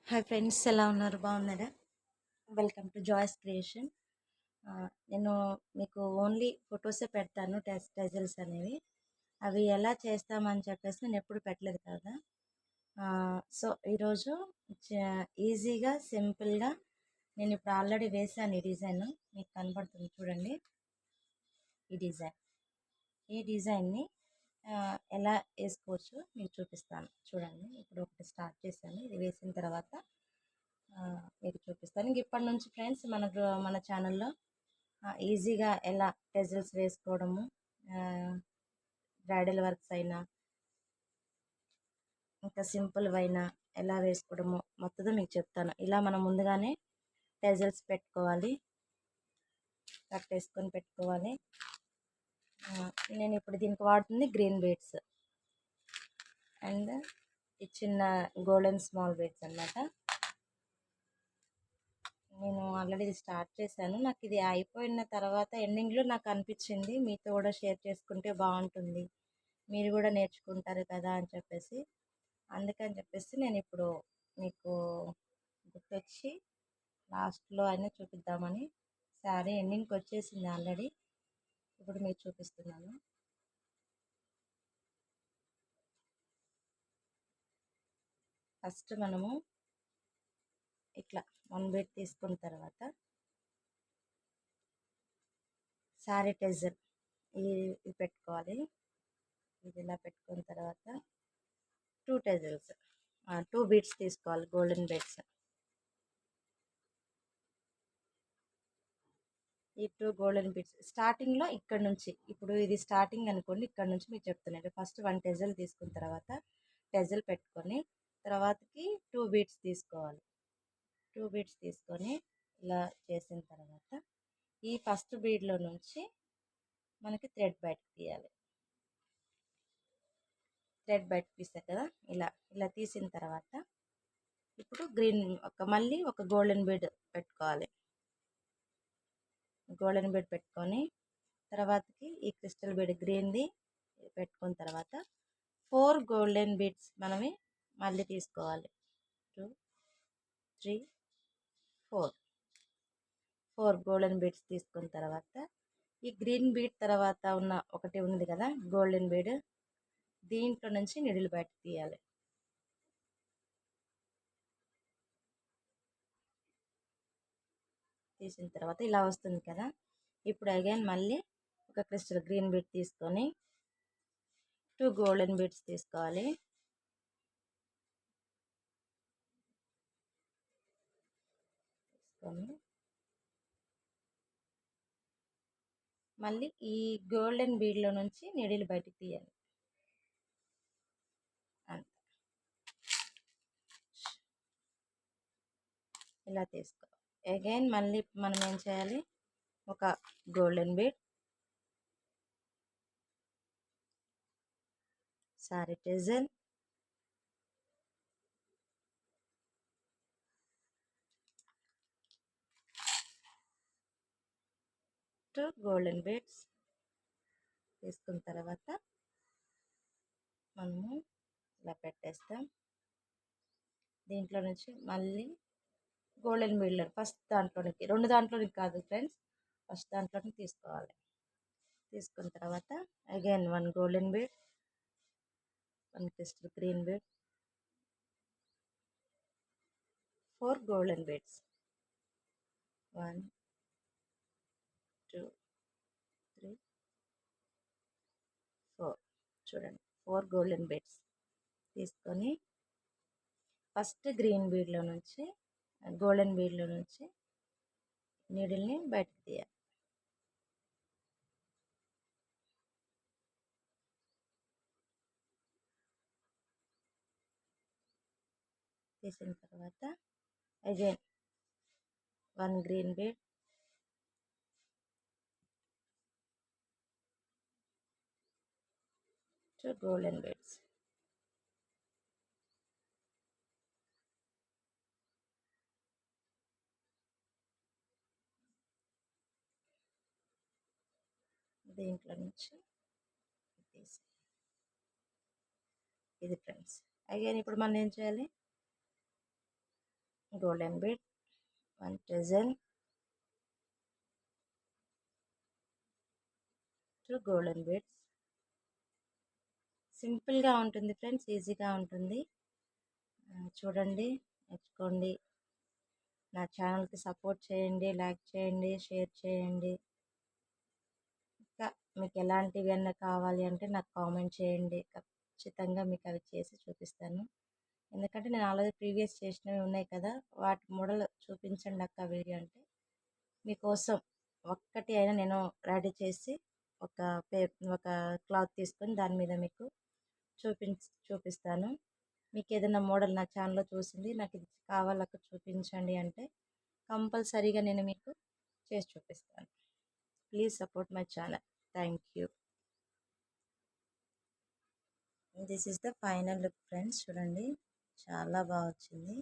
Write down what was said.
Hi friends, ఎలా ఉన్నారు? బాగున్నారా? Welcome to Joy's creation. నేను మీకు ఓన్లీ ఫొటోసే పెడతాను, టెజల్స్ అనేవి. అవి ఎలా చేస్తామని చెప్పేసి నేను ఎప్పుడు పెట్టలేదు కదా. సో ఈరోజు ఈజీగా సింపుల్గా నేను ఇప్పుడు ఆల్రెడీ వేసాను. ఈ డిజైన్ మీకు కనబడుతుంది చూడండి. ఈ డిజైన్ని ఎలా వేసుకోవచ్చు మీకు చూపిస్తాను. చూడండి, ఇప్పుడు ఒకటి స్టార్ట్ చేశాను. ఇది వేసిన తర్వాత మీకు చూపిస్తాను. ఇంక ఇప్పటి నుంచి ఫ్రెండ్స్ మన ఛానల్లో ఈజీగా ఎలా టెజల్స్ వేసుకోవడము, బ్రైడల్ వర్క్స్ అయినా ఇంకా సింపుల్ అయినా ఎలా వేసుకోవడము మొత్తం మీకు చెప్తాను. ఇలా మనం ముందుగానే టెజల్స్ పెట్టుకోవాలి, కట్టేసుకొని పెట్టుకోవాలి. నేను ఇప్పుడు దీనికి వాడుతుంది గ్రీన్ బీడ్స్ అండ్ ఈ చిన్న గోల్డెన్ స్మాల్ బీడ్స్ అన్నమాట. నేను ఆల్రెడీ ఇది స్టార్ట్ చేశాను. నాకు ఇది అయిపోయిన తర్వాత ఎండింగ్లో నాకు అనిపించింది మీతో కూడా షేర్ చేసుకుంటే బాగుంటుంది, మీరు కూడా నేర్చుకుంటారు కదా అని చెప్పేసి, అందుకని చెప్పేసి నేను ఇప్పుడు మీకు గుర్తొచ్చి లాస్ట్లో అయినా చూపిద్దామని. శారీ ఎండింగ్కి వచ్చేసింది ఆల్రెడీ, ఇప్పుడు మీకు చూపిస్తున్నాను. ఫస్ట్ మనము ఇట్లా 1 బీట్ తీసుకున్న తర్వాత శారీ టెజల్ ఇది పెట్టుకోవాలి. ఇది ఇలా పెట్టుకున్న తర్వాత 2 టెజల్స్ 2 బీడ్స్ తీసుకోవాలి, గోల్డెన్ బీడ్స్. ఈ 2 గోల్డెన్ బీడ్స్ స్టార్టింగ్లో ఇక్కడ నుంచి, ఇప్పుడు ఇది స్టార్టింగ్ అనుకోండి, ఇక్కడ నుంచి మీకు చెప్తున్నాను. ఫస్ట్ 1 టెజల్ తీసుకున్న తర్వాత టెజల్ పెట్టుకొని తర్వాతకి 2 బీడ్స్ తీసుకోవాలి. 2 బీడ్స్ తీసుకొని ఇలా చేసిన తర్వాత ఈ ఫస్ట్ బీడ్లో నుంచి మనకి థ్రెడ్ బయటకు తీయాలి. థ్రెడ్ బయట తీసారు కదా, ఇలా ఇలా తీసిన తర్వాత ఇప్పుడు గ్రీన్ మళ్ళీ ఒక గోల్డెన్ బీడ్ పెట్టుకోవాలి. గోల్డెన్ బీడ్ పెట్టుకొని తర్వాతకి ఈ క్రిస్టల్ బీడ్ గ్రీన్ది పెట్టుకున్న తర్వాత 4 గోల్డెన్ బీడ్స్ మనమే మళ్ళీ తీసుకోవాలి. 2 3 4 గోల్డెన్ బీడ్స్ తీసుకున్న తర్వాత ఈ గ్రీన్ బీడ్ తర్వాత ఉన్న ఒకటి ఉంది కదా గోల్డెన్ బీడ్, దీంట్లో నుంచి నిడిల్ బయట తీయాలి. తీసిన తర్వాత ఇలా వస్తుంది కదా. ఇప్పుడు అగైన్ మళ్ళీ ఒక క్రిస్టల్ గ్రీన్ బీడ్ తీసుకొని 2 గోల్డెన్ బీడ్స్ తీసుకోవాలి. మళ్ళీ ఈ గోల్డెన్ బీడ్లో నుంచి నీడిల్ బయటకు తీయాలి. అంతే, ఇలా తీసుకో. అగైన్ మళ్ళీ మనం ఏం చేయాలి, ఒక గోల్డెన్ బీడ్, సారీ టెజల్, గోల్డెన్ బీడ్స్ తీసుకున్న తర్వాత మనము ఇలా పెట్టేస్తాం. దీంట్లో నుంచి మళ్ళీ గోల్డెన్ బీడ్లో ఫస్ట్ దాంట్లోనికి, 2 దాంట్లోనికి కాదు ఫ్రెండ్స్, ఫస్ట్ దాంట్లోనికి తీసుకోవాలి. తీసుకున్న తర్వాత again 1 golden bead, 1 crystal green bead, 4 golden beads, 1 2 3 4. చూడండి, 4 గోల్డెన్ బీడ్స్ తీసుకొని ఫస్ట్ గ్రీన్ బీడ్లో నుంచి గోల్డెన్ బీడ్లో నుంచి నీడిల్ని బయటకు తీయాలి. తీసిన తర్వాత again 1 green bead, 2 golden beads, దీంట్లో నుంచి తీసి ఇది ఫ్రెండ్స్. అగైన్ ఇప్పుడు మనం ఏం చేయాలి, golden bead, 1 dozen, 2 golden beads. సింపుల్గా ఉంటుంది ఫ్రెండ్స్, ఈజీగా ఉంటుంది. చూడండి, నేర్చుకోండి. నా ఛానల్కి సపోర్ట్ చేయండి, లైక్ చేయండి, షేర్ చేయండి. ఇంకా మీకు ఎలాంటివన్నా కావాలి అంటే నాకు కామెంట్ చేయండి, ఖచ్చితంగా మీకు అవి చేసి చూపిస్తాను. ఎందుకంటే నేను ఆల్రెడీ ప్రీవియస్ చేసినవి ఉన్నాయి కదా, వాటి మోడల్ చూపించండి అక్క వీడియో అంటే మీకోసం ఒక్కటి అయినా నేను రెడీ చేసి ఒక ఒక క్లాత్ తీసుకొని దాని మీద మీకు చూపిస్తాను. మీకు ఏదైనా మోడల్ నా ఛానల్లో చూసింది నాకు ఇది కావాలక్క చూపించండి అంటే కంపల్సరీగా నేను మీకు చేసి చూపిస్తాను. Please support my channel. Thank you. This is the final look friends. చూడండి, చాలా బాగా వచ్చింది.